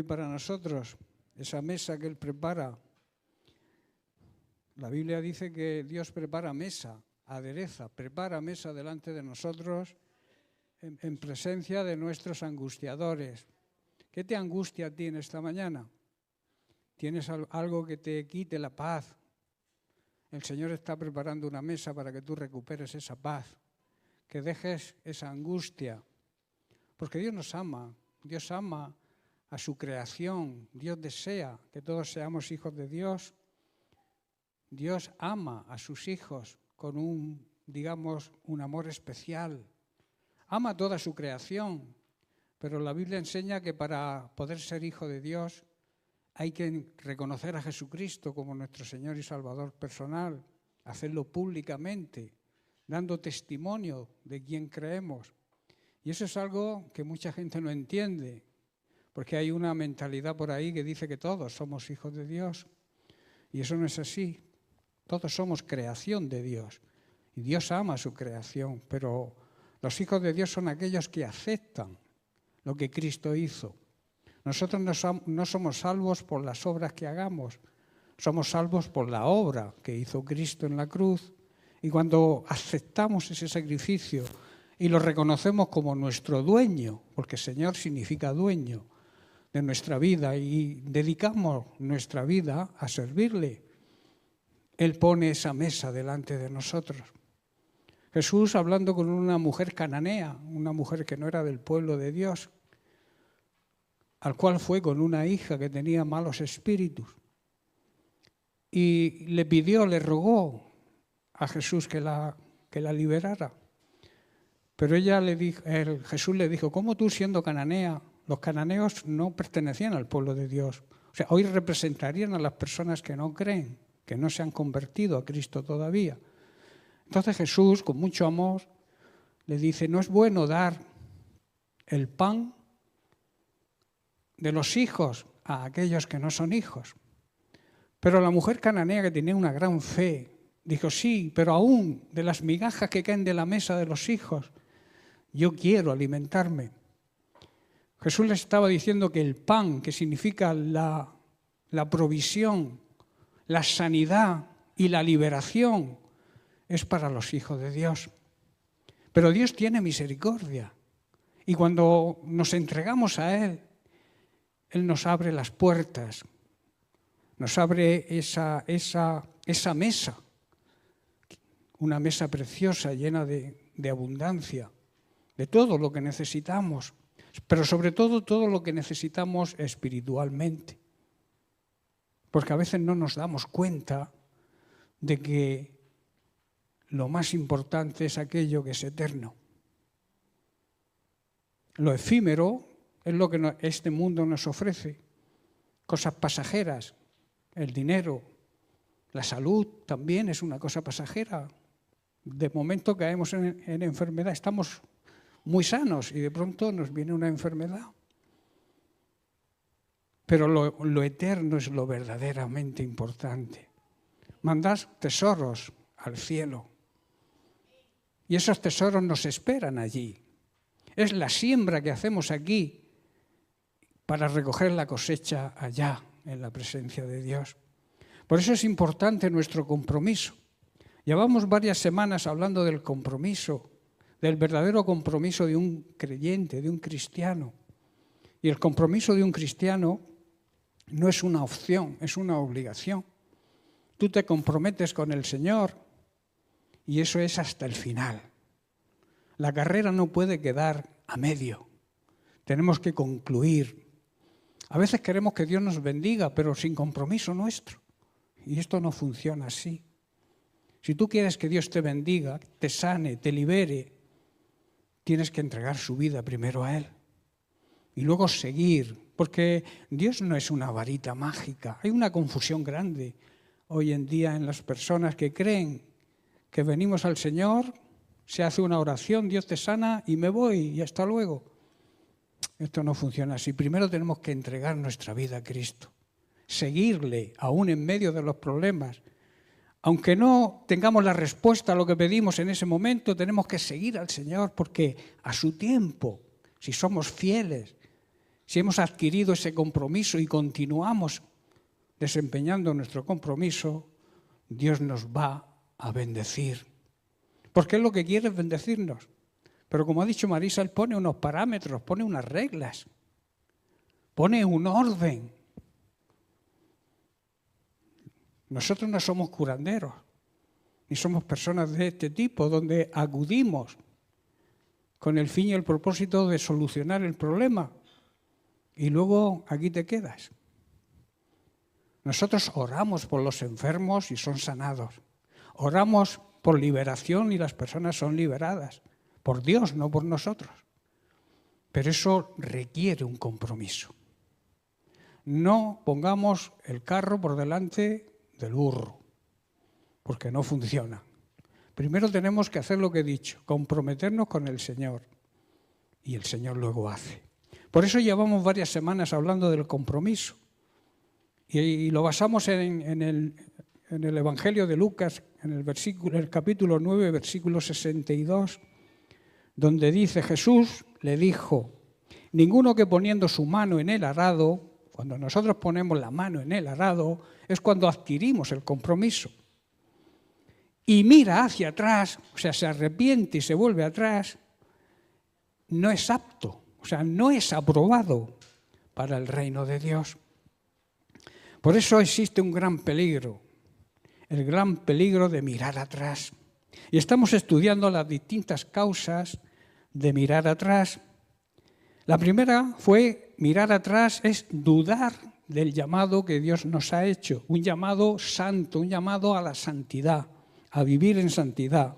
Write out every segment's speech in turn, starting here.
para nosotros, esa mesa que Él prepara. La Biblia dice que Dios prepara mesa, adereza, prepara mesa delante de nosotros en presencia de nuestros angustiadores. ¿Qué te angustia a ti en esta mañana? ¿Tienes algo que te quite la paz? El Señor está preparando una mesa para que tú recuperes esa paz, que dejes esa angustia. Porque Dios nos ama, Dios ama a su creación, Dios desea que todos seamos hijos de Dios. Dios ama a sus hijos con un amor especial. Ama toda su creación, pero la Biblia enseña que para poder ser hijo de Dios hay que reconocer a Jesucristo como nuestro Señor y Salvador personal, hacerlo públicamente, dando testimonio de quién creemos. Y eso es algo que mucha gente no entiende, porque hay una mentalidad por ahí que dice que todos somos hijos de Dios. Y eso no es así. Todos somos creación de Dios. Y Dios ama su creación, pero los hijos de Dios son aquellos que aceptan lo que Cristo hizo. Nosotros no somos salvos por las obras que hagamos, somos salvos por la obra que hizo Cristo en la cruz. Y cuando aceptamos ese sacrificio y lo reconocemos como nuestro dueño, porque Señor significa dueño de nuestra vida, y dedicamos nuestra vida a servirle, Él pone esa mesa delante de nosotros. Jesús, hablando con una mujer cananea, una mujer que no era del pueblo de Dios, al cual fue con una hija que tenía malos espíritus, y le rogó a Jesús que la liberara. Pero Jesús le dijo, ¿cómo tú siendo cananea? Los cananeos no pertenecían al pueblo de Dios. O sea, hoy representarían a las personas que no creen, que no se han convertido a Cristo todavía. Entonces Jesús, con mucho amor, le dice, no es bueno dar el pan de los hijos a aquellos que no son hijos. Pero la mujer cananea, que tenía una gran fe, dijo, sí, pero aún de las migajas que caen de la mesa de los hijos, yo quiero alimentarme. Jesús le estaba diciendo que el pan, que significa la provisión, la sanidad y la liberación, es para los hijos de Dios. Pero Dios tiene misericordia. Y cuando nos entregamos a Él, Él nos abre las puertas, nos abre esa mesa, una mesa preciosa, llena de abundancia, de todo lo que necesitamos, pero sobre todo lo que necesitamos espiritualmente. Porque a veces no nos damos cuenta de que lo más importante es aquello que es eterno. Lo efímero es lo que este mundo nos ofrece, cosas pasajeras, el dinero, la salud también es una cosa pasajera. De momento caemos en enfermedad, estamos muy sanos y de pronto nos viene una enfermedad. Pero lo eterno es lo verdaderamente importante. Mandad tesoros al cielo y esos tesoros nos esperan allí. Es la siembra que hacemos aquí para recoger la cosecha allá, en la presencia de Dios. Por eso es importante nuestro compromiso. Llevamos varias semanas hablando del compromiso, del verdadero compromiso de un creyente, de un cristiano. Y el compromiso de un cristiano no es una opción, es una obligación. Tú te comprometes con el Señor y eso es hasta el final. La carrera no puede quedar a medio. Tenemos que concluir. A veces queremos que Dios nos bendiga, pero sin compromiso nuestro. Y esto no funciona así. Si tú quieres que Dios te bendiga, te sane, te libere, tienes que entregar su vida primero a Él. Y luego seguir, porque Dios no es una varita mágica. Hay una confusión grande hoy en día en las personas que creen que venimos al Señor, se hace una oración, Dios te sana y me voy y hasta luego. Esto no funciona así. Primero tenemos que entregar nuestra vida a Cristo, seguirle aún en medio de los problemas. Aunque no tengamos la respuesta a lo que pedimos en ese momento, tenemos que seguir al Señor porque a su tiempo, si somos fieles, si hemos adquirido ese compromiso y continuamos desempeñando nuestro compromiso, Dios nos va a bendecir. Porque Él lo que quiere es bendecirnos. Pero como ha dicho Marisa, Él pone unos parámetros, pone unas reglas, pone un orden. Nosotros no somos curanderos, ni somos personas de este tipo, donde acudimos con el fin y el propósito de solucionar el problema. Y luego aquí te quedas. Nosotros oramos por los enfermos y son sanados. Oramos por liberación y las personas son liberadas. Por Dios, no por nosotros. Pero eso requiere un compromiso. No pongamos el carro por delante del burro, porque no funciona. Primero tenemos que hacer lo que he dicho, comprometernos con el Señor. Y el Señor luego hace. Por eso llevamos varias semanas hablando del compromiso. Y lo basamos en el Evangelio de Lucas, en el capítulo 9, versículo 62, donde dice: Jesús le dijo, ninguno que poniendo su mano en el arado, cuando nosotros ponemos la mano en el arado, es cuando adquirimos el compromiso. Y mira hacia atrás, o sea, se arrepiente y se vuelve atrás, no es apto, o sea, no es aprobado para el reino de Dios. Por eso existe un gran peligro, el gran peligro de mirar atrás. Y estamos estudiando las distintas causas de mirar atrás. La primera fue, mirar atrás es dudar del llamado que Dios nos ha hecho, un llamado santo, un llamado a la santidad, a vivir en santidad.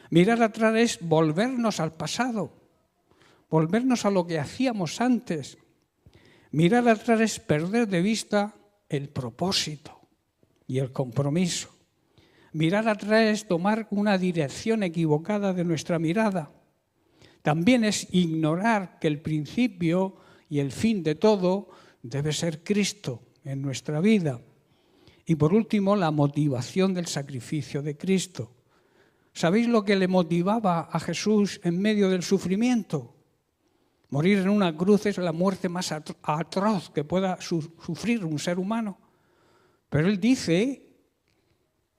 Mirar atrás es volvernos al pasado, volvernos a lo que hacíamos antes. Mirar atrás es perder de vista el propósito y el compromiso. Mirar atrás es tomar una dirección equivocada de nuestra mirada. También es ignorar que el principio y el fin de todo debe ser Cristo en nuestra vida. Y por último, la motivación del sacrificio de Cristo. ¿Sabéis lo que le motivaba a Jesús en medio del sufrimiento? Morir en una cruz es la muerte más atroz que pueda sufrir un ser humano. Pero Él dice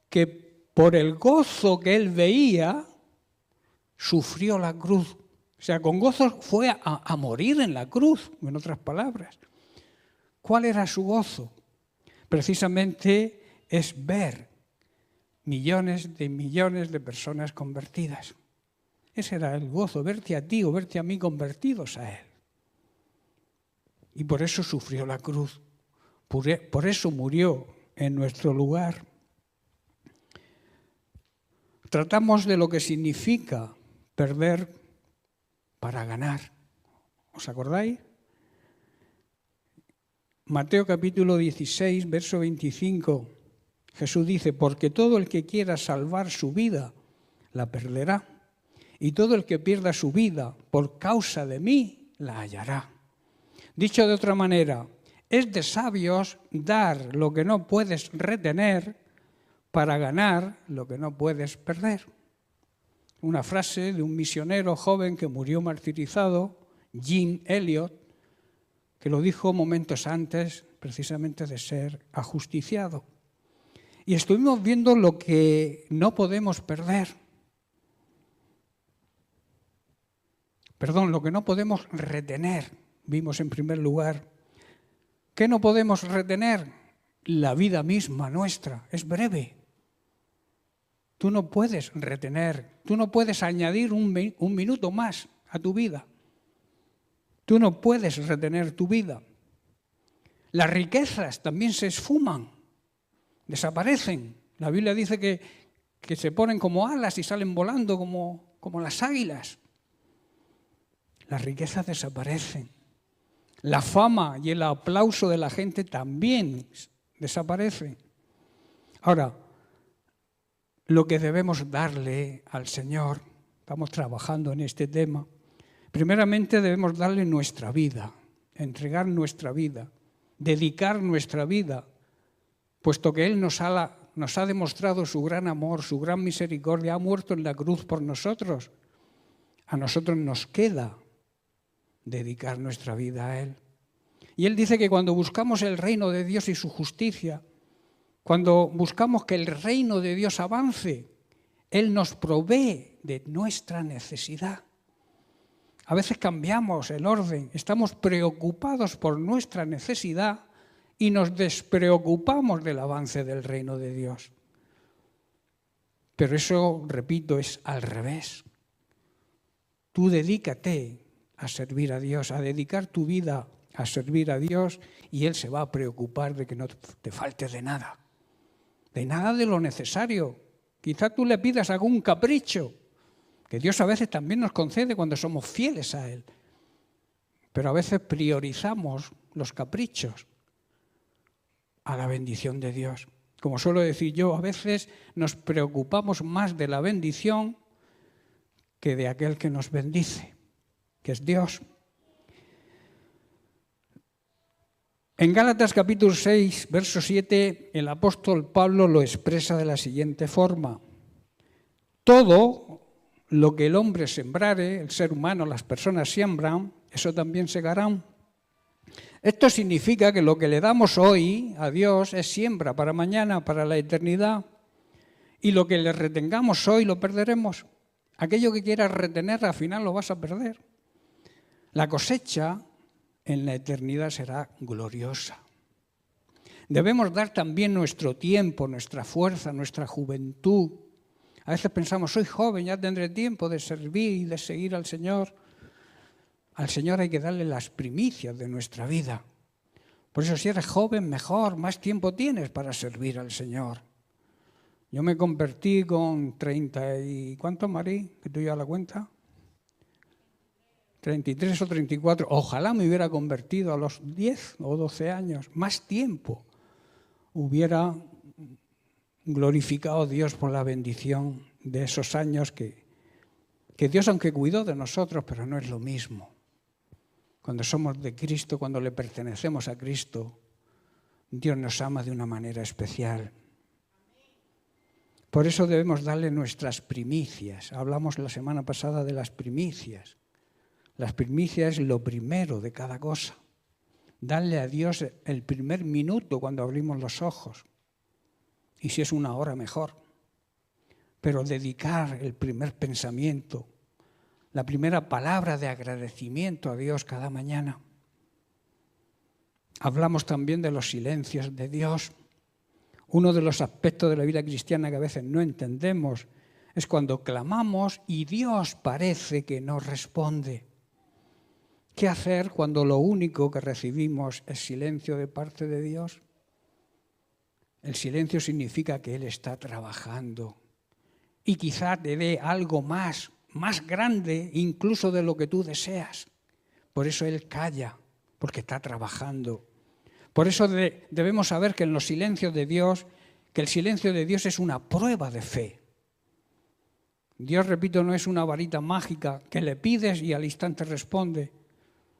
que por el gozo que Él veía, sufrió la cruz. O sea, con gozo fue a morir en la cruz, en otras palabras. ¿Cuál era su gozo? Precisamente es ver millones de personas convertidas. Ese era el gozo, verte a ti o verte a mí convertidos a Él. Y por eso sufrió la cruz, por eso murió en nuestro lugar. Tratamos de lo que significa perder para ganar. ¿Os acordáis? Mateo capítulo 16, verso 25, Jesús dice: porque todo el que quiera salvar su vida, la perderá. Y todo el que pierda su vida por causa de mí, la hallará. Dicho de otra manera, es de sabios dar lo que no puedes retener para ganar lo que no puedes perder. Una frase de un misionero joven que murió martirizado, Jim Elliot, que lo dijo momentos antes precisamente de ser ajusticiado. Y estuvimos viendo lo que no podemos perder. Lo que no podemos retener, vimos en primer lugar. ¿Qué no podemos retener? La vida misma nuestra, es breve. Tú no puedes retener, tú no puedes añadir un minuto más a tu vida. Tú no puedes retener tu vida. Las riquezas también se esfuman, desaparecen. La Biblia dice que se ponen como alas y salen volando como las águilas. Las riquezas desaparecen. La fama y el aplauso de la gente también desaparecen. Ahora, lo que debemos darle al Señor, estamos trabajando en este tema, primeramente debemos darle nuestra vida, entregar nuestra vida, dedicar nuestra vida, puesto que Él nos ha demostrado su gran amor, su gran misericordia, ha muerto en la cruz por nosotros. A nosotros nos queda dedicar nuestra vida a Él. Y él dice que cuando buscamos el reino de Dios y su justicia, cuando buscamos que el reino de Dios avance, Él nos provee de nuestra necesidad. A veces cambiamos el orden, estamos preocupados por nuestra necesidad y nos despreocupamos del avance del reino de Dios. Pero eso, repito, es al revés. Tú dedícate a servir a Dios, a dedicar tu vida a servir a Dios, y Él se va a preocupar de que no te falte de nada de lo necesario. Quizá tú le pidas algún capricho, que Dios a veces también nos concede cuando somos fieles a Él. Pero a veces priorizamos los caprichos a la bendición de Dios. Como suelo decir yo, a veces nos preocupamos más de la bendición que de aquel que nos bendice, que es Dios. En Gálatas capítulo 6, verso 7, el apóstol Pablo lo expresa de la siguiente forma: todo lo que el hombre sembrare, el ser humano, las personas siembran, eso también segarán. Esto significa que lo que le damos hoy a Dios es siembra para mañana, para la eternidad, y lo que le retengamos hoy lo perderemos. Aquello que quieras retener al final lo vas a perder. La cosecha en la eternidad será gloriosa. Debemos dar también nuestro tiempo, nuestra fuerza, nuestra juventud. A veces pensamos, soy joven, ya tendré tiempo de servir y de seguir al Señor. Al Señor hay que darle las primicias de nuestra vida. Por eso si eres joven, mejor, más tiempo tienes para servir al Señor. Yo me convertí con 30 y... ¿Cuánto, Marí? ¿Que tú ya la cuenta? 33 o 34. Ojalá me hubiera convertido a los 10 o 12 años. Más tiempo hubiera glorificado a Dios por la bendición de esos años que Dios, aunque cuidó de nosotros, pero no es lo mismo. Cuando somos de Cristo, cuando le pertenecemos a Cristo, Dios nos ama de una manera especial. Por eso debemos darle nuestras primicias. Hablamos la semana pasada de las primicias. Las primicias es lo primero de cada cosa. Darle a Dios el primer minuto cuando abrimos los ojos. Y si es una hora, mejor. Pero dedicar el primer pensamiento, la primera palabra de agradecimiento a Dios cada mañana. Hablamos también de los silencios de Dios. Uno de los aspectos de la vida cristiana que a veces no entendemos es cuando clamamos y Dios parece que no responde. ¿Qué hacer cuando lo único que recibimos es silencio de parte de Dios? El silencio significa que Él está trabajando y quizá te dé algo más grande incluso de lo que tú deseas. Por eso Él calla, porque está trabajando. Por eso debemos saber que en los silencios de Dios, que el silencio de Dios es una prueba de fe. Dios, repito, no es una varita mágica que le pides y al instante responde.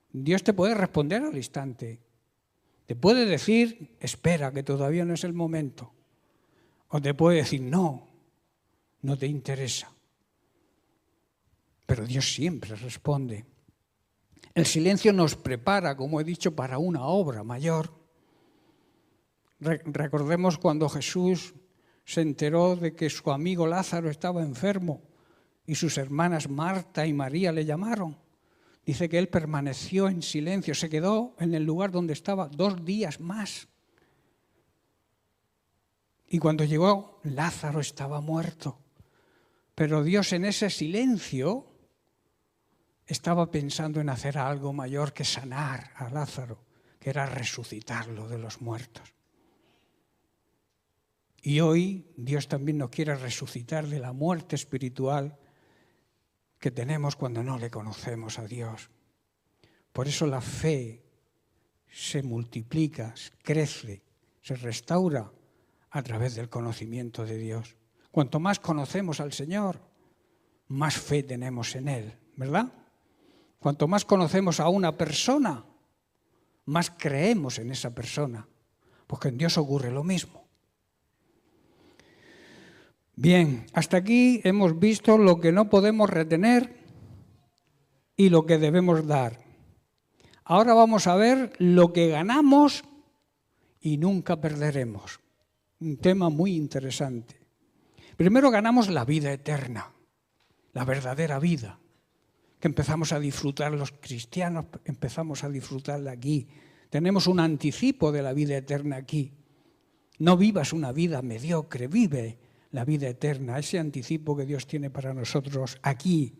Dios te puede responder al instante. Te puede decir, espera, que todavía no es el momento. O te puede decir, no te interesa. Pero Dios siempre responde. El silencio nos prepara, como he dicho, para una obra mayor. Recordemos cuando Jesús se enteró de que su amigo Lázaro estaba enfermo y sus hermanas Marta y María le llamaron. Dice que él permaneció en silencio, se quedó en el lugar donde estaba 2 días más. Y cuando llegó, Lázaro estaba muerto. Pero Dios en ese silencio estaba pensando en hacer algo mayor que sanar a Lázaro, que era resucitarlo de los muertos. Y hoy Dios también nos quiere resucitar de la muerte espiritual que tenemos cuando no le conocemos a Dios. Por eso la fe se multiplica, crece, se restaura a través del conocimiento de Dios. Cuanto más conocemos al Señor, más fe tenemos en Él, ¿verdad? Cuanto más conocemos a una persona, más creemos en esa persona, porque en Dios ocurre lo mismo. Bien, hasta aquí hemos visto lo que no podemos retener y lo que debemos dar. Ahora vamos a ver lo que ganamos y nunca perderemos. Un tema muy interesante. Primero ganamos la vida eterna, la verdadera vida, que empezamos a disfrutar los cristianos, empezamos a disfrutarla aquí. Tenemos un anticipo de la vida eterna aquí. No vivas una vida mediocre, vive la vida eterna, ese anticipo que Dios tiene para nosotros aquí.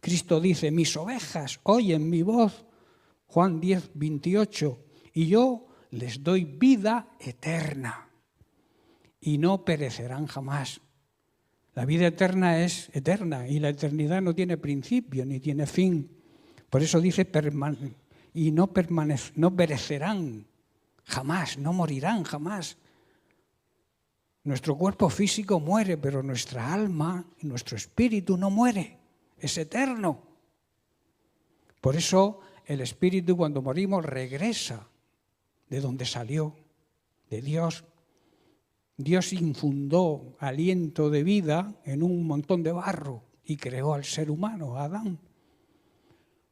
Cristo dice, mis ovejas oyen mi voz, Juan 10, 28, y yo les doy vida eterna y no perecerán jamás. La vida eterna es eterna y la eternidad no tiene principio ni tiene fin. Por eso dice, y no perecerán jamás, no morirán jamás. Nuestro cuerpo físico muere, pero nuestra alma y nuestro espíritu no muere, es eterno. Por eso el espíritu cuando morimos regresa de donde salió, de Dios. Dios infundó aliento de vida en un montón de barro y creó al ser humano, a Adán.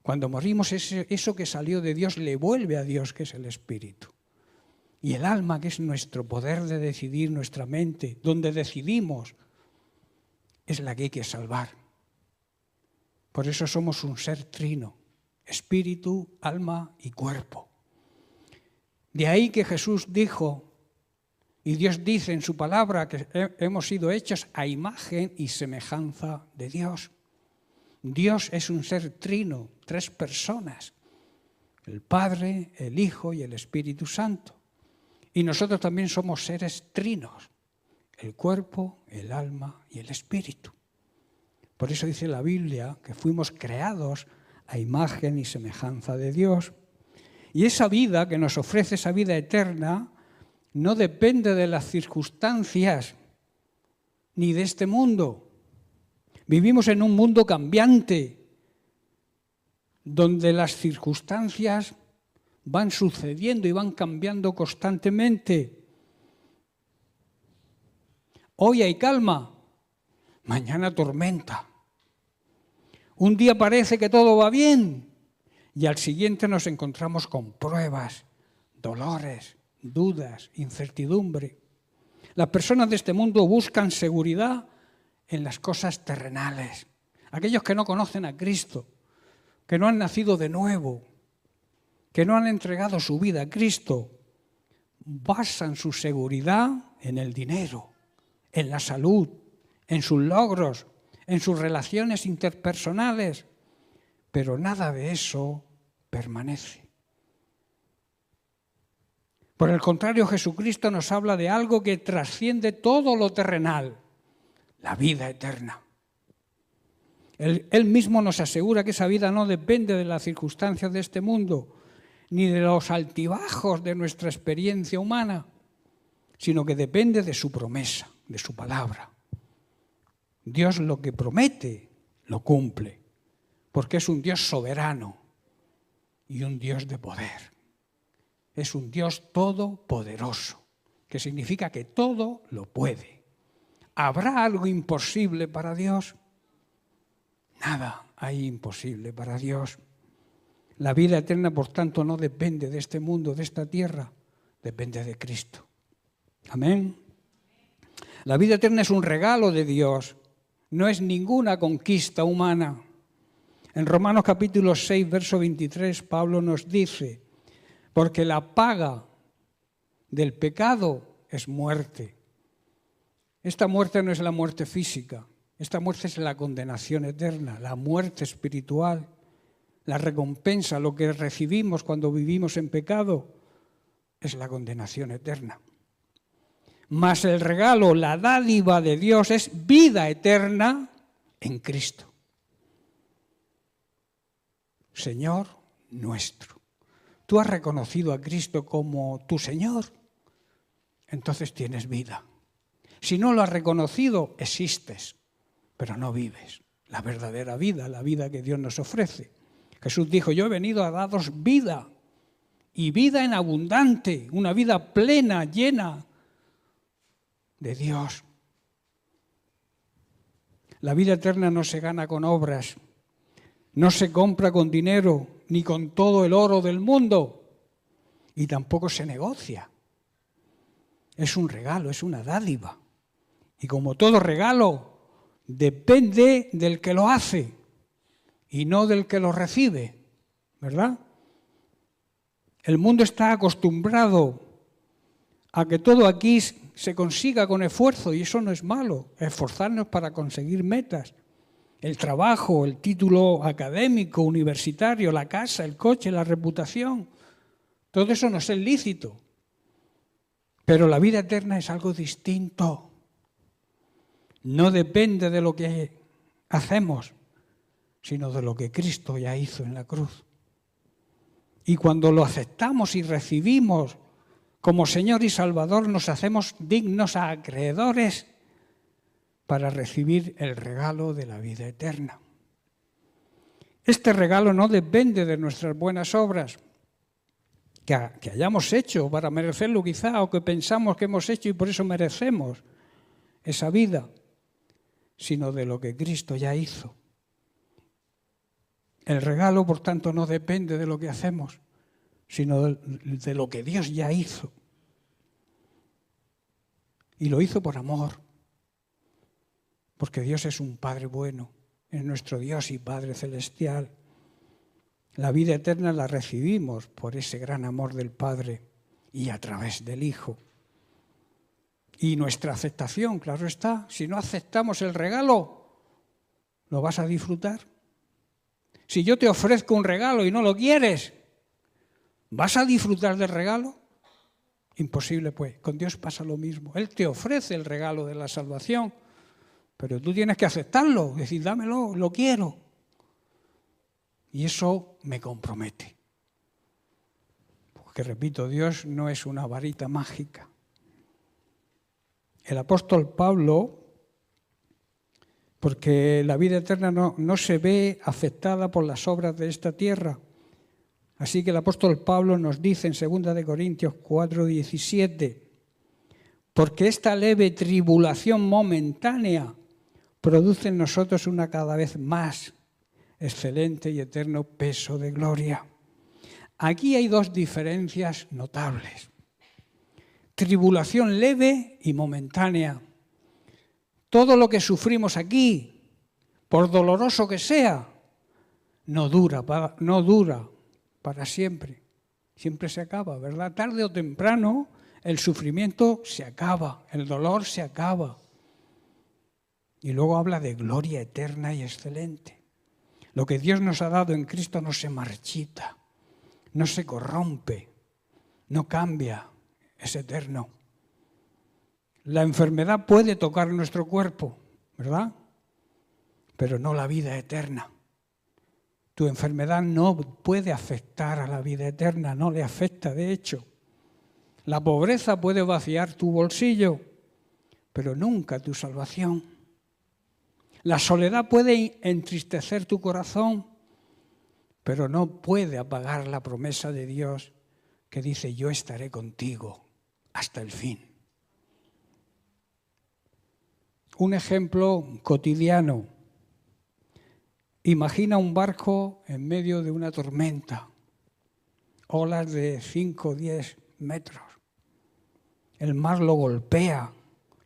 Cuando morimos, eso que salió de Dios le vuelve a Dios, que es el espíritu. Y el alma, que es nuestro poder de decidir, nuestra mente, donde decidimos, es la que hay que salvar. Por eso somos un ser trino, espíritu, alma y cuerpo. De ahí que Jesús dijo, y Dios dice en su palabra que hemos sido hechos a imagen y semejanza de Dios. Dios es un ser trino, 3 personas, el Padre, el Hijo y el Espíritu Santo. Y nosotros también somos seres trinos, el cuerpo, el alma y el espíritu. Por eso dice la Biblia que fuimos creados a imagen y semejanza de Dios. Y esa vida que nos ofrece, esa vida eterna, no depende de las circunstancias ni de este mundo. Vivimos en un mundo cambiante, donde las circunstancias van sucediendo y van cambiando constantemente. Hoy hay calma, mañana tormenta. Un día parece que todo va bien y al siguiente nos encontramos con pruebas, dolores, dudas, incertidumbre. Las personas de este mundo buscan seguridad en las cosas terrenales. Aquellos que no conocen a Cristo, que no han nacido de nuevo, que no han entregado su vida a Cristo, basan su seguridad en el dinero, en la salud, en sus logros, en sus relaciones interpersonales, pero nada de eso permanece. Por el contrario, Jesucristo nos habla de algo que trasciende todo lo terrenal, la vida eterna. Él mismo nos asegura que esa vida no depende de las circunstancias de este mundo, ni de los altibajos de nuestra experiencia humana, sino que depende de su promesa, de su palabra. Dios lo que promete, lo cumple, porque es un Dios soberano y un Dios de poder. Es un Dios todopoderoso, que significa que todo lo puede. ¿Habrá algo imposible para Dios? Nada hay imposible para Dios. La vida eterna, por tanto, no depende de este mundo, de esta tierra, depende de Cristo. Amén. La vida eterna es un regalo de Dios, no es ninguna conquista humana. En Romanos capítulo 6, verso 23, Pablo nos dice, porque la paga del pecado es muerte. Esta muerte no es la muerte física, esta muerte es la condenación eterna, la muerte espiritual, la recompensa, lo que recibimos cuando vivimos en pecado, es la condenación eterna. Mas el regalo, la dádiva de Dios es vida eterna en Cristo. Señor nuestro. Tú has reconocido a Cristo como tu Señor, entonces tienes vida. Si no lo has reconocido, existes, pero no vives la verdadera vida, la vida que Dios nos ofrece. Jesús dijo, yo he venido a daros vida, y vida en abundante, una vida plena, llena de Dios. La vida eterna no se gana con obras, no se compra con dinero, ni con todo el oro del mundo, y tampoco se negocia. Es un regalo, es una dádiva. Y como todo regalo, depende del que lo hace y no del que lo recibe, ¿verdad? El mundo está acostumbrado a que todo aquí se consiga con esfuerzo, y eso no es malo, esforzarnos para conseguir metas. El trabajo, el título académico, universitario, la casa, el coche, la reputación, todo eso nos es lícito. Pero la vida eterna es algo distinto. No depende de lo que hacemos, sino de lo que Cristo ya hizo en la cruz. Y cuando lo aceptamos y recibimos como Señor y Salvador, nos hacemos dignos acreedores para recibir el regalo de la vida eterna. Este regalo no depende de nuestras buenas obras que hayamos hecho para merecerlo quizá, o que pensamos que hemos hecho y por eso merecemos esa vida, sino de lo que Cristo ya hizo. El regalo, por tanto, no depende de lo que hacemos, sino de lo que Dios ya hizo. Y lo hizo por amor, porque Dios es un Padre bueno, es nuestro Dios y Padre celestial. La vida eterna la recibimos por ese gran amor del Padre y a través del Hijo. Y nuestra aceptación, claro está, si no aceptamos el regalo, ¿lo vas a disfrutar? Si yo te ofrezco un regalo y no lo quieres, ¿vas a disfrutar del regalo? Imposible, pues. Con Dios pasa lo mismo. Él te ofrece el regalo de la salvación, pero tú tienes que aceptarlo, decir, dámelo, lo quiero. Y eso me compromete. Porque, repito, Dios no es una varita mágica. El apóstol Pablo, porque la vida eterna no se ve afectada por las obras de esta tierra. Así que el apóstol Pablo nos dice en 2 Corintios 4:17, porque esta leve tribulación momentánea produce en nosotros una cada vez más excelente y eterno peso de gloria. Aquí hay dos diferencias notables. Tribulación leve y momentánea. Todo lo que sufrimos aquí, por doloroso que sea, no dura para siempre. Siempre se acaba, ¿verdad? Tarde o temprano el sufrimiento se acaba, el dolor se acaba. Y luego habla de gloria eterna y excelente. Lo que Dios nos ha dado en Cristo no se marchita, no se corrompe, no cambia, es eterno. La enfermedad puede tocar nuestro cuerpo, ¿verdad? Pero no la vida eterna. Tu enfermedad no puede afectar a la vida eterna, no le afecta, de hecho. La pobreza puede vaciar tu bolsillo, pero nunca tu salvación. La soledad puede entristecer tu corazón, pero no puede apagar la promesa de Dios que dice, yo estaré contigo hasta el fin. Un ejemplo cotidiano. Imagina un barco en medio de una tormenta, olas de 5 o 10 metros. El mar lo golpea,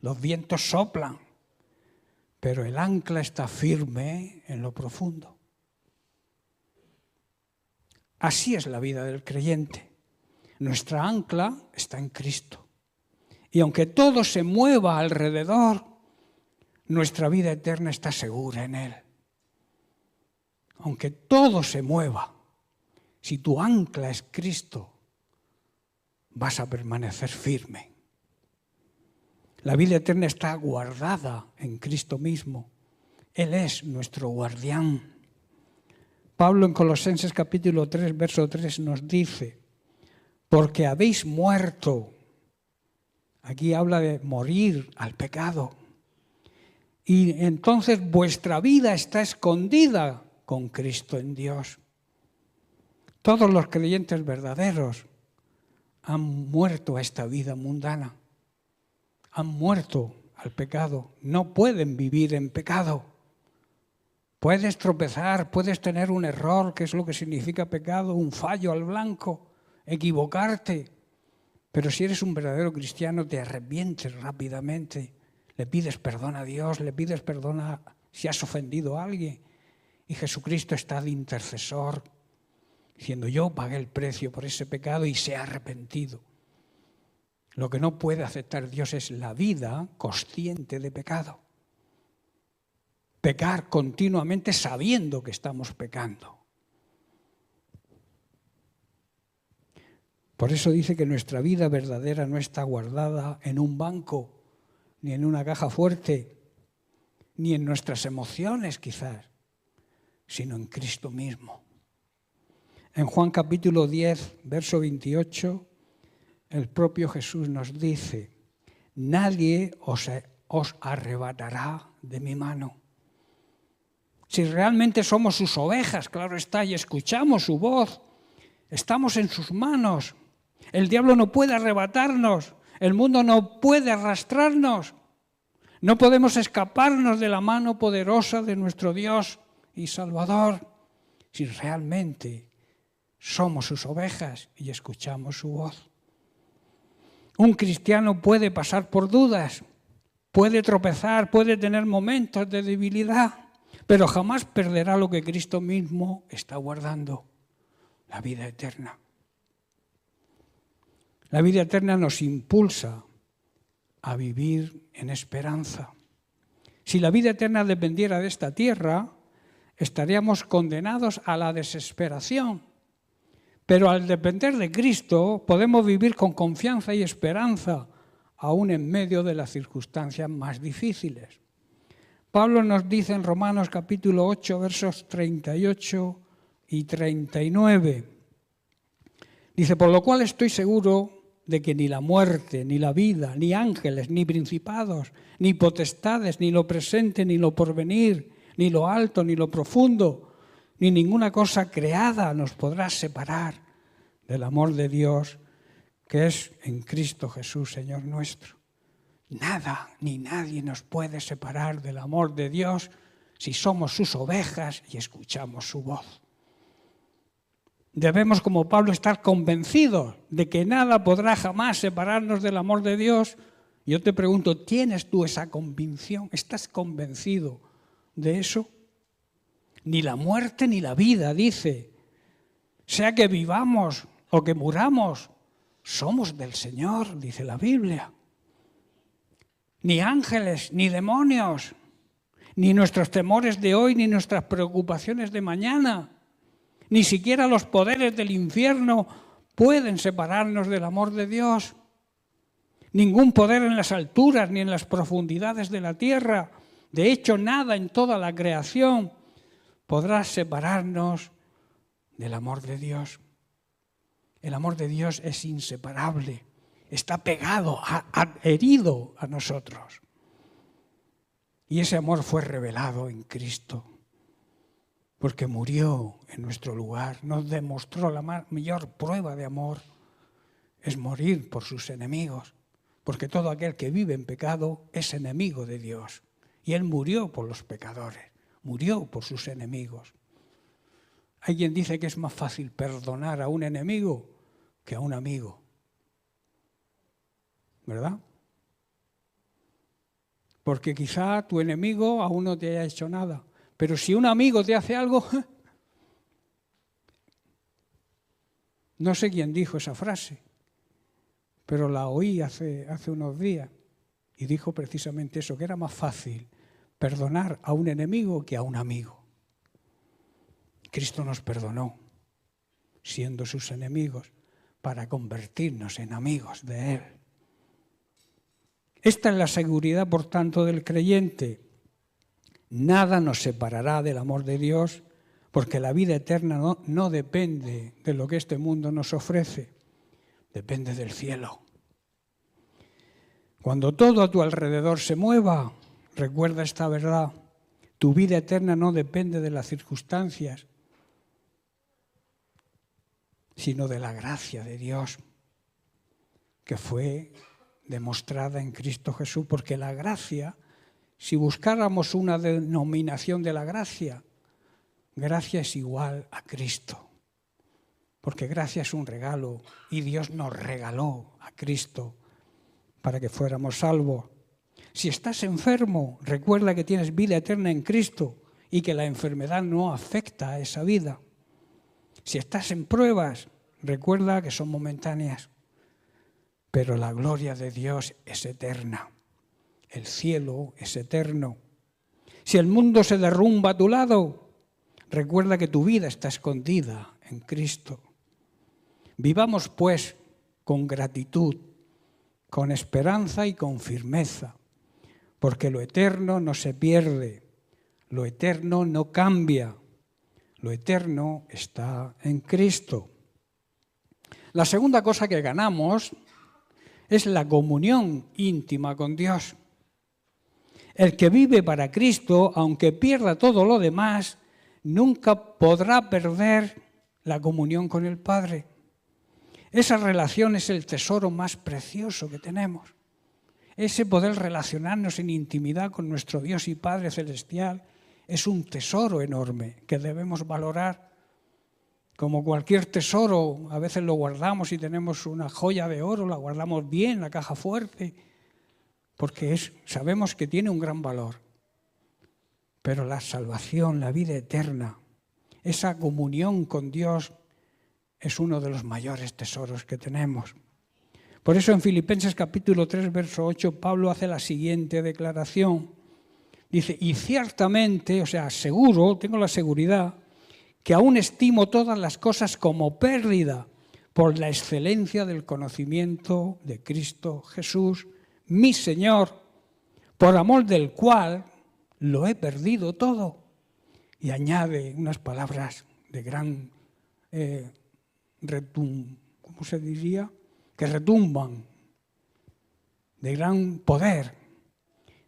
los vientos soplan, pero el ancla está firme en lo profundo. Así es la vida del creyente. Nuestra ancla está en Cristo. Y aunque todo se mueva alrededor, nuestra vida eterna está segura en Él. Aunque todo se mueva, si tu ancla es Cristo, vas a permanecer firme. La vida eterna está guardada en Cristo mismo. Él es nuestro guardián. Pablo en Colosenses capítulo 3, verso 3 nos dice, porque habéis muerto. Aquí habla de morir al pecado. Y entonces vuestra vida está escondida con Cristo en Dios. Todos los creyentes verdaderos han muerto a esta vida mundana. Han muerto al pecado. No pueden vivir en pecado. Puedes tropezar, puedes tener un error, que es lo que significa pecado, un fallo al blanco, equivocarte. Pero si eres un verdadero cristiano, te arrepientes rápidamente. Le pides perdón a Dios, le pides perdón si has ofendido a alguien. Y Jesucristo está de intercesor, diciendo: yo pagué el precio por ese pecado y se ha arrepentido. Lo que no puede aceptar Dios es la vida consciente de pecado. Pecar continuamente sabiendo que estamos pecando. Por eso dice que nuestra vida verdadera no está guardada en un banco, ni en una caja fuerte, ni en nuestras emociones quizás, sino en Cristo mismo. En Juan capítulo 10, verso 28, el propio Jesús nos dice: nadie os arrebatará de mi mano. Si realmente somos sus ovejas, claro está, y escuchamos su voz, estamos en sus manos. El diablo no puede arrebatarnos, el mundo no puede arrastrarnos. No podemos escaparnos de la mano poderosa de nuestro Dios y Salvador si realmente somos sus ovejas y escuchamos su voz. Un cristiano puede pasar por dudas, puede tropezar, puede tener momentos de debilidad, pero jamás perderá lo que Cristo mismo está guardando: la vida eterna. La vida eterna nos impulsa a vivir en esperanza. Si la vida eterna dependiera de esta tierra, estaríamos condenados a la desesperación. Pero al depender de Cristo, podemos vivir con confianza y esperanza, aún en medio de las circunstancias más difíciles. Pablo nos dice en Romanos capítulo 8, versos 38 y 39. Dice: por lo cual estoy seguro de que ni la muerte, ni la vida, ni ángeles, ni principados, ni potestades, ni lo presente, ni lo porvenir, ni lo alto, ni lo profundo, ni ninguna cosa creada nos podrá separar del amor de Dios que es en Cristo Jesús, Señor nuestro. Nada ni nadie nos puede separar del amor de Dios si somos sus ovejas y escuchamos su voz. Debemos, como Pablo, estar convencidos de que nada podrá jamás separarnos del amor de Dios. Yo te pregunto, ¿tienes tú esa convicción? ¿Estás convencido de eso? Ni la muerte ni la vida, dice. Sea que vivamos o que muramos, somos del Señor, dice la Biblia. Ni ángeles, ni demonios, ni nuestros temores de hoy, ni nuestras preocupaciones de mañana, ni siquiera los poderes del infierno pueden separarnos del amor de Dios. Ningún poder en las alturas ni en las profundidades de la tierra, de hecho nada en toda la creación, podrá separarnos del amor de Dios. El amor de Dios es inseparable, está pegado, adherido a nosotros. Y ese amor fue revelado en Cristo, porque murió en nuestro lugar. Nos demostró la mayor prueba de amor, es morir por sus enemigos, porque todo aquel que vive en pecado es enemigo de Dios. Y Él murió por los pecadores, murió por sus enemigos. Hay quien dice que es más fácil perdonar a un enemigo que a un amigo, ¿verdad? Porque quizá tu enemigo aún no te haya hecho nada, pero si un amigo te hace algo... No sé quién dijo esa frase, pero la oí hace unos días y dijo precisamente eso, que era más fácil perdonar a un enemigo que a un amigo. Cristo nos perdonó, siendo sus enemigos, para convertirnos en amigos de Él. Esta es la seguridad, por tanto, del creyente. Nada nos separará del amor de Dios, porque la vida eterna no depende de lo que este mundo nos ofrece, depende del cielo. Cuando todo a tu alrededor se mueva, recuerda esta verdad: tu vida eterna no depende de las circunstancias, sino de la gracia de Dios, que fue demostrada en Cristo Jesús, porque la gracia Si buscáramos una denominación de la gracia, gracia es igual a Cristo. Porque gracia es un regalo y Dios nos regaló a Cristo para que fuéramos salvos. Si estás enfermo, recuerda que tienes vida eterna en Cristo y que la enfermedad no afecta a esa vida. Si estás en pruebas, recuerda que son momentáneas, pero la gloria de Dios es eterna. El cielo es eterno. Si el mundo se derrumba a tu lado, recuerda que tu vida está escondida en Cristo. Vivamos, pues, con gratitud, con esperanza y con firmeza, porque lo eterno no se pierde, lo eterno no cambia, lo eterno está en Cristo. La segunda cosa que ganamos es la comunión íntima con Dios. El que vive para Cristo, aunque pierda todo lo demás, nunca podrá perder la comunión con el Padre. Esa relación es el tesoro más precioso que tenemos. Ese poder relacionarnos en intimidad con nuestro Dios y Padre Celestial es un tesoro enorme que debemos valorar. Como cualquier tesoro, a veces lo guardamos y tenemos una joya de oro, la guardamos bien, la caja fuerte, porque sabemos que tiene un gran valor. Pero la salvación, la vida eterna, esa comunión con Dios es uno de los mayores tesoros que tenemos. Por eso en Filipenses capítulo 3, verso 8, Pablo hace la siguiente declaración. Dice, y ciertamente, o sea, seguro, tengo la seguridad, que aún estimo todas las cosas como pérdida por la excelencia del conocimiento de Cristo Jesús, mi Señor, por amor del cual lo he perdido todo. Y añade unas palabras de gran ¿cómo se diría? Que retumban, de gran poder.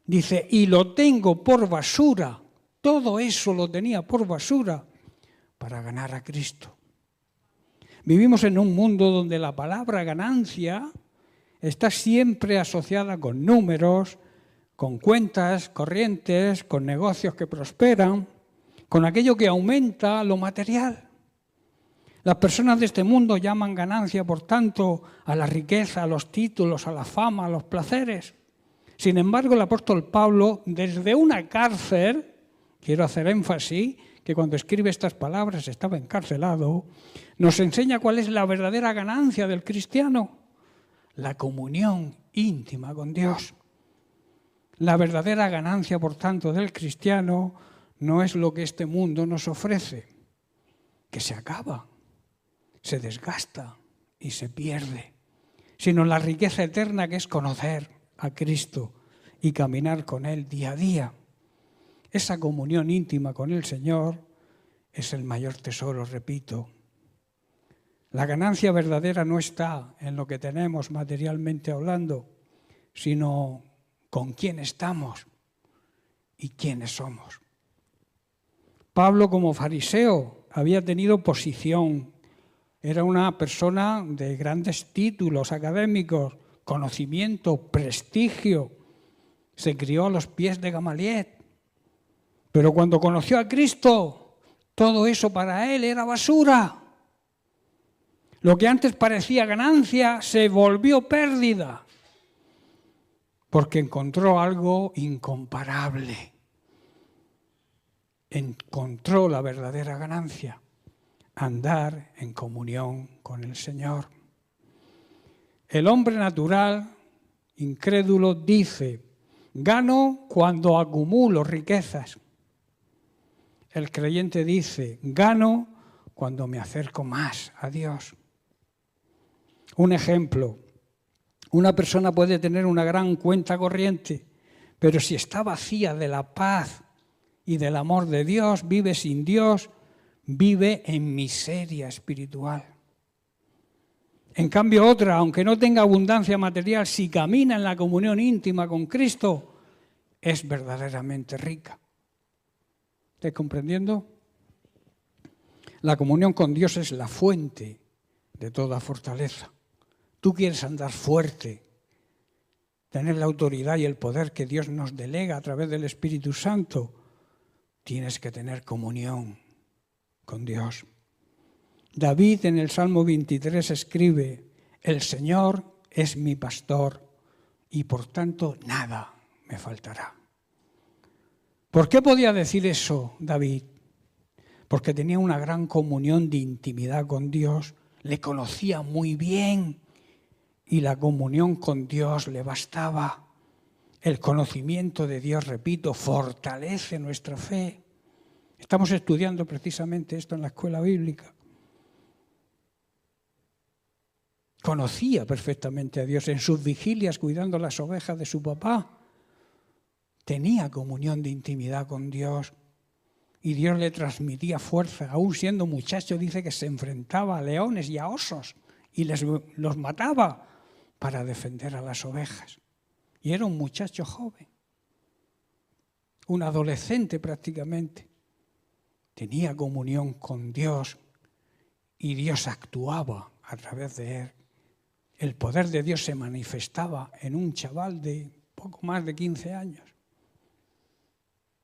Dice, y lo tengo por basura, todo eso lo tenía por basura para ganar a Cristo. Vivimos en un mundo donde la palabra ganancia está siempre asociada con números, con cuentas corrientes, con negocios que prosperan, con aquello que aumenta lo material. Las personas de este mundo llaman ganancia, por tanto, a la riqueza, a los títulos, a la fama, a los placeres. Sin embargo, el apóstol Pablo, desde una cárcel, quiero hacer énfasis, que cuando escribe estas palabras estaba encarcelado, nos enseña cuál es la verdadera ganancia del cristiano, la comunión íntima con Dios. La verdadera ganancia, por tanto, del cristiano no es lo que este mundo nos ofrece, que se acaba, se desgasta y se pierde, sino la riqueza eterna que es conocer a Cristo y caminar con Él día a día. Esa comunión íntima con el Señor es el mayor tesoro, repito. La ganancia verdadera no está en lo que tenemos materialmente hablando, sino con quién estamos y quiénes somos. Pablo, como fariseo, había tenido posición. Era una persona de grandes títulos académicos, conocimiento, prestigio. Se crió a los pies de Gamaliel. Pero cuando conoció a Cristo, todo eso para él era basura. Lo que antes parecía ganancia se volvió pérdida, porque encontró algo incomparable. Encontró la verdadera ganancia, andar en comunión con el Señor. El hombre natural, incrédulo, dice, gano cuando acumulo riquezas. El creyente dice, gano cuando me acerco más a Dios. Un ejemplo, una persona puede tener una gran cuenta corriente, pero si está vacía de la paz y del amor de Dios, vive sin Dios, vive en miseria espiritual. En cambio otra, aunque no tenga abundancia material, si camina en la comunión íntima con Cristo, es verdaderamente rica. ¿Estás comprendiendo? La comunión con Dios es la fuente de toda fortaleza. Tú quieres andar fuerte, tener la autoridad y el poder que Dios nos delega a través del Espíritu Santo, tienes que tener comunión con Dios. David en el Salmo 23 escribe: el Señor es mi pastor y por tanto nada me faltará. ¿Por qué podía decir eso David? Porque tenía una gran comunión de intimidad con Dios, le conocía muy bien y la comunión con Dios le bastaba. El conocimiento de Dios, repito, fortalece nuestra fe. Estamos estudiando precisamente esto en la escuela bíblica. Conocía perfectamente a Dios en sus vigilias cuidando las ovejas de su papá. Tenía comunión de intimidad con Dios y Dios le transmitía fuerza. Aún siendo muchacho dice que se enfrentaba a leones y a osos y los mataba para defender a las ovejas. Y era un muchacho joven, un adolescente prácticamente. Tenía comunión con Dios y Dios actuaba a través de él. El poder de Dios se manifestaba en un chaval de poco más de 15 años.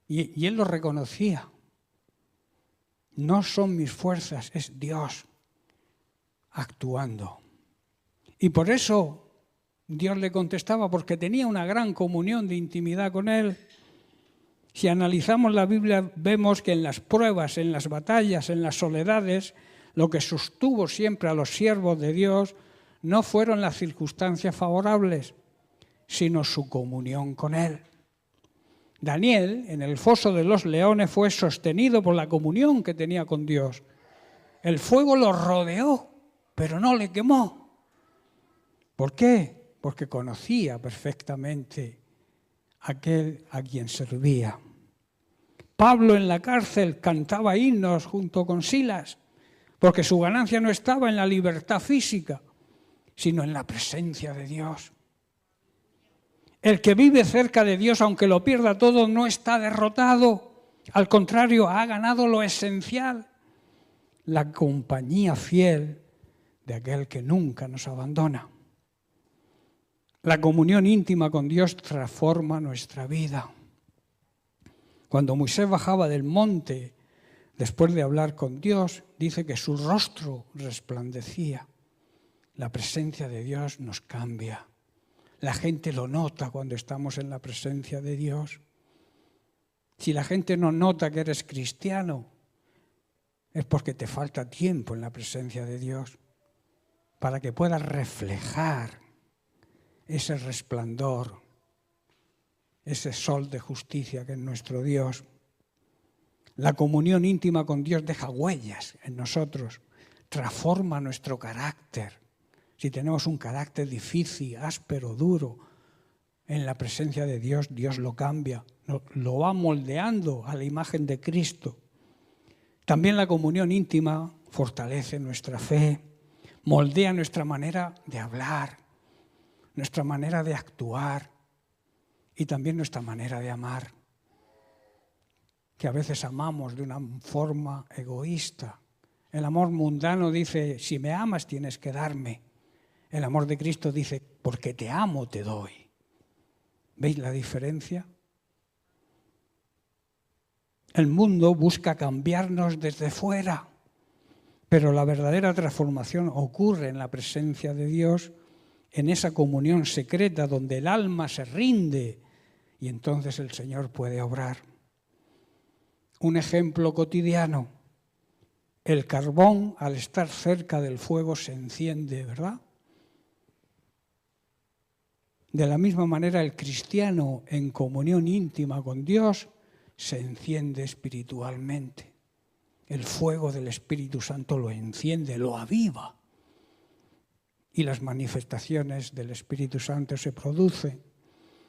Y él lo reconocía. No son mis fuerzas, es Dios actuando. Y por eso Dios le contestaba, porque tenía una gran comunión de intimidad con él. Si analizamos la Biblia, vemos que en las pruebas, en las batallas, en las soledades, lo que sostuvo siempre a los siervos de Dios no fueron las circunstancias favorables, sino su comunión con Él. Daniel, en el foso de los leones, fue sostenido por la comunión que tenía con Dios. El fuego lo rodeó, pero no le quemó. ¿Por qué? Porque conocía perfectamente aquel a quien servía. Pablo en la cárcel cantaba himnos junto con Silas, porque su ganancia no estaba en la libertad física, sino en la presencia de Dios. El que vive cerca de Dios, aunque lo pierda todo, no está derrotado. Al contrario, ha ganado lo esencial, la compañía fiel de aquel que nunca nos abandona. La comunión íntima con Dios transforma nuestra vida. Cuando Moisés bajaba del monte, después de hablar con Dios, dice que su rostro resplandecía. La presencia de Dios nos cambia. La gente lo nota cuando estamos en la presencia de Dios. Si la gente no nota que eres cristiano, es porque te falta tiempo en la presencia de Dios para que puedas reflejar ese resplandor, ese sol de justicia que es nuestro Dios. La comunión íntima con Dios deja huellas en nosotros, transforma nuestro carácter. Si tenemos un carácter difícil, áspero, duro, en la presencia de Dios, Dios lo cambia, lo va moldeando a la imagen de Cristo. También la comunión íntima fortalece nuestra fe, moldea nuestra manera de hablar, nuestra manera de actuar y también nuestra manera de amar, que a veces amamos de una forma egoísta. El amor mundano dice, si me amas tienes que darme. El amor de Cristo dice, porque te amo te doy. ¿Veis la diferencia? El mundo busca cambiarnos desde fuera, pero la verdadera transformación ocurre en la presencia de Dios, en esa comunión secreta donde el alma se rinde y entonces el Señor puede obrar. Un ejemplo cotidiano, el carbón al estar cerca del fuego se enciende, ¿verdad? De la misma manera el cristiano en comunión íntima con Dios se enciende espiritualmente. El fuego del Espíritu Santo lo enciende, lo aviva. Y las manifestaciones del Espíritu Santo se producen.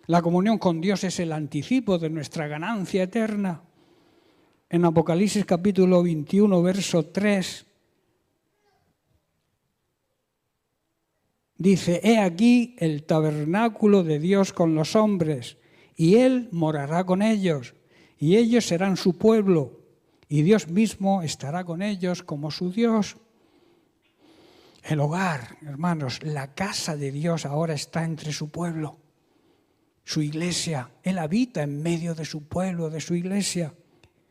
La comunión con Dios es el anticipo de nuestra ganancia eterna. En Apocalipsis capítulo 21, verso 3, dice, he aquí el tabernáculo de Dios con los hombres, y Él morará con ellos, y ellos serán su pueblo, y Dios mismo estará con ellos como su Dios. El hogar, hermanos, la casa de Dios ahora está entre su pueblo. su iglesia. Él habita en medio de su pueblo, de su iglesia.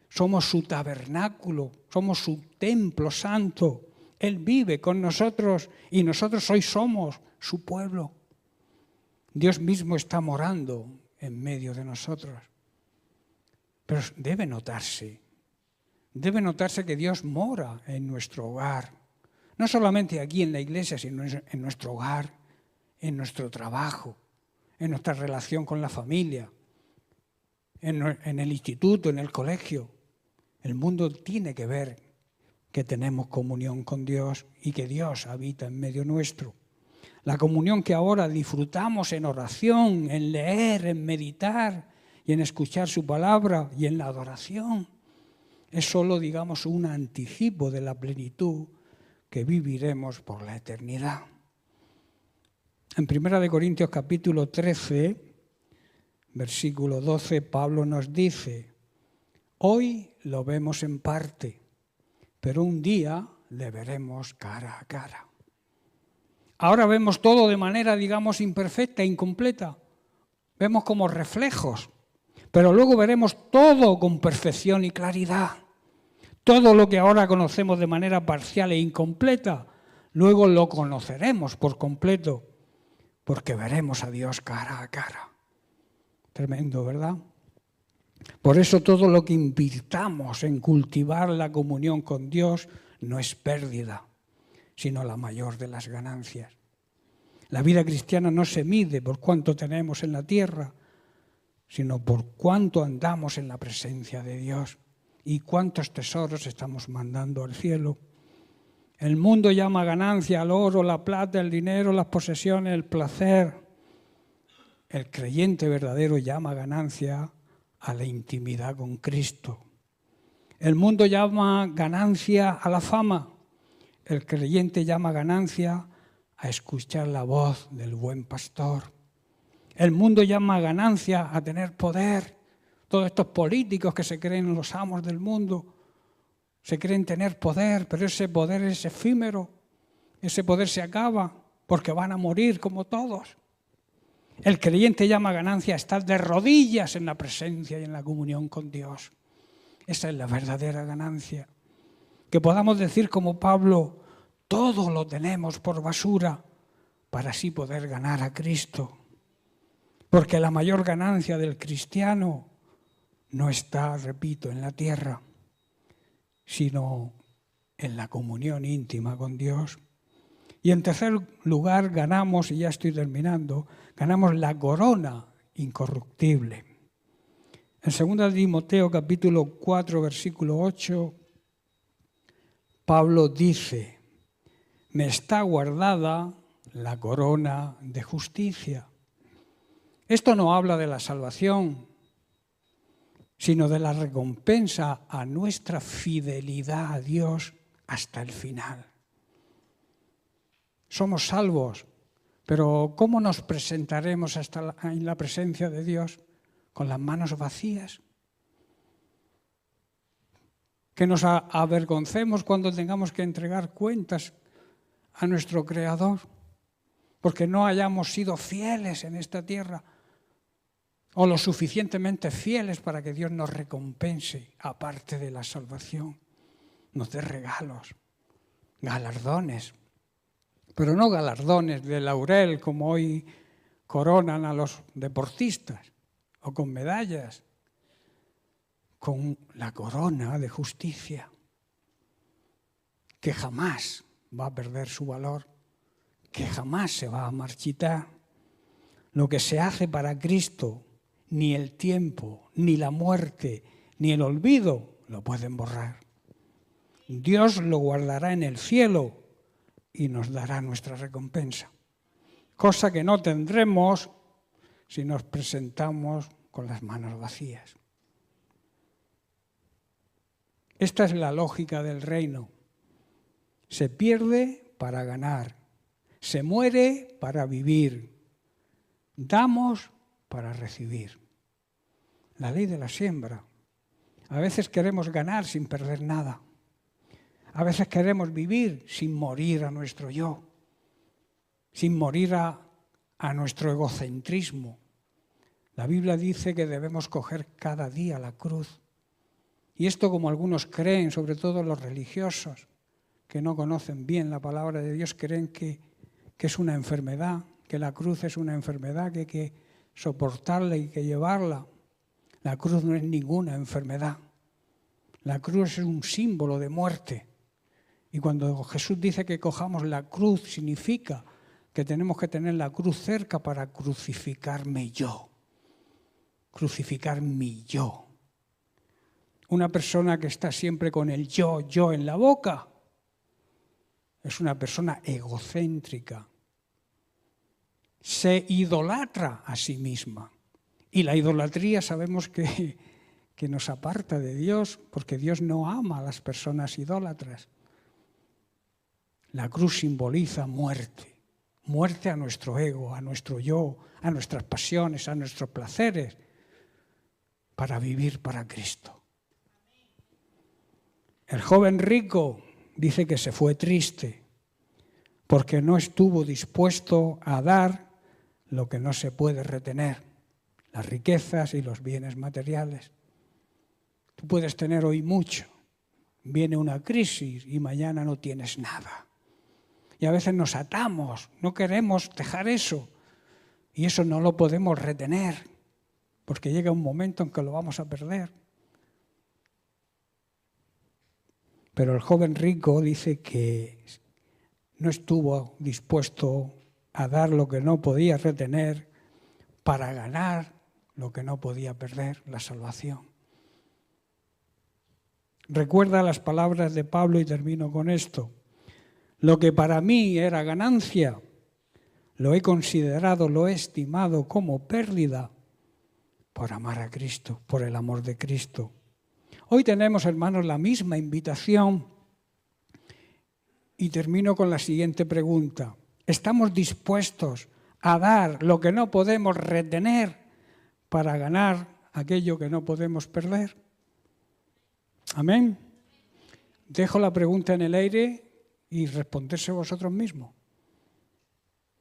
Somos su tabernáculo, somos su templo santo. Él vive con nosotros y nosotros hoy somos su pueblo. Dios mismo está morando en medio de nosotros. Pero debe notarse que Dios mora en nuestro hogar. No solamente aquí en la iglesia, sino en nuestro hogar, en nuestro trabajo, en nuestra relación con la familia, en el instituto, en el colegio. El mundo tiene que ver que tenemos comunión con Dios y que Dios habita en medio nuestro. La comunión que ahora disfrutamos en oración, en leer, en meditar y en escuchar su palabra y en la adoración es solo, digamos, un anticipo de la plenitud que viviremos por la eternidad. En 1 Corintios capítulo 13, versículo 12, Pablo nos dice: hoy lo vemos en parte, pero un día le veremos cara a cara. Ahora vemos todo de manera, digamos, imperfecta, incompleta. Vemos como reflejos, pero luego veremos todo con perfección y claridad. Todo lo que ahora conocemos de manera parcial e incompleta, luego lo conoceremos por completo, porque veremos a Dios cara a cara. Tremendo, ¿verdad? Por eso todo lo que invirtamos en cultivar la comunión con Dios no es pérdida, sino la mayor de las ganancias. La vida cristiana no se mide por cuánto tenemos en la tierra, sino por cuánto andamos en la presencia de Dios y cuántos tesoros estamos mandando al cielo. El mundo llama ganancia al oro, la plata, el dinero, las posesiones, el placer. El creyente verdadero llama ganancia a la intimidad con Cristo. El mundo llama ganancia a la fama. El creyente llama ganancia a escuchar la voz del buen pastor. El mundo llama ganancia a tener poder. Todos estos políticos que se creen los amos del mundo, se creen tener poder, pero ese poder es efímero. Ese poder se acaba porque van a morir como todos. El creyente llama ganancia a estar de rodillas en la presencia y en la comunión con Dios. Esa es la verdadera ganancia. Que podamos decir como Pablo: todo lo tenemos por basura para así poder ganar a Cristo. Porque la mayor ganancia del cristiano no está, repito, en la tierra, sino en la comunión íntima con Dios. Y en tercer lugar ganamos, y ya estoy terminando, ganamos la corona incorruptible. En 2 Timoteo capítulo 4, versículo 8, Pablo dice: me está guardada la corona de justicia. Esto no habla de la salvación, sino de la recompensa a nuestra fidelidad a Dios hasta el final. Somos salvos, pero ¿cómo nos presentaremos en la presencia de Dios? ¿Con las manos vacías? ¿Que nos avergoncemos cuando tengamos que entregar cuentas a nuestro Creador? Porque no hayamos sido fieles en esta tierra, o lo suficientemente fieles para que Dios nos recompense, aparte de la salvación, nos dé regalos, galardones, pero no galardones de laurel como hoy coronan a los deportistas, o con medallas, con la corona de justicia, que jamás va a perder su valor, que jamás se va a marchitar. Lo que se hace para Cristo, ni el tiempo, ni la muerte, ni el olvido lo pueden borrar. Dios lo guardará en el cielo y nos dará nuestra recompensa. Cosa que no tendremos si nos presentamos con las manos vacías. Esta es la lógica del reino. Se pierde para ganar, se muere para vivir, damos para recibir. La ley de la siembra. A veces queremos ganar sin perder nada. A veces queremos vivir sin morir a nuestro yo, sin morir a nuestro egocentrismo, La Biblia dice que debemos coger cada día la cruz. Y esto, como algunos creen, sobre todo los religiosos, que no conocen bien la palabra de Dios, creen que es una enfermedad, que la cruz es una enfermedad, que hay que soportarla y que llevarla. La cruz no es ninguna enfermedad. La cruz es un símbolo de muerte. Y cuando Jesús dice que cojamos la cruz, significa que tenemos que tener la cruz cerca para crucificarme yo. Crucificar mi yo. Una persona que está siempre con el yo en la boca es una persona egocéntrica. Se idolatra a sí misma. Y la idolatría sabemos que nos aparta de Dios, porque Dios no ama a las personas idólatras. La cruz simboliza muerte. Muerte a nuestro ego, a nuestro yo, a nuestras pasiones, a nuestros placeres, para vivir para Cristo. El joven rico dice que se fue triste porque no estuvo dispuesto a dar lo que no se puede retener, las riquezas y los bienes materiales. Tú puedes tener hoy mucho, viene una crisis y mañana no tienes nada. Y a veces nos atamos, no queremos dejar eso. Y eso no lo podemos retener, porque llega un momento en que lo vamos a perder. Pero el joven rico dice que no estuvo dispuesto a dar lo que no podía retener para ganar lo que no podía perder, la salvación. Recuerda las palabras de Pablo y termino con esto. Lo que para mí era ganancia, lo he considerado, lo he estimado como pérdida por amar a Cristo, por el amor de Cristo. Hoy tenemos, hermanos, la misma invitación y termino con la siguiente pregunta. ¿Estamos dispuestos a dar lo que no podemos retener para ganar aquello que no podemos perder? Amén. Dejo la pregunta en el aire y responderse vosotros mismos.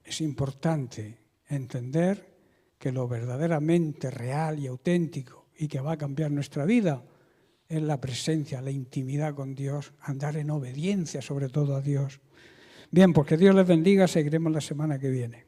Es importante entender que lo verdaderamente real y auténtico y que va a cambiar nuestra vida es la presencia, la intimidad con Dios, andar en obediencia sobre todo a Dios. Bien, porque Dios les bendiga, seguiremos la semana que viene.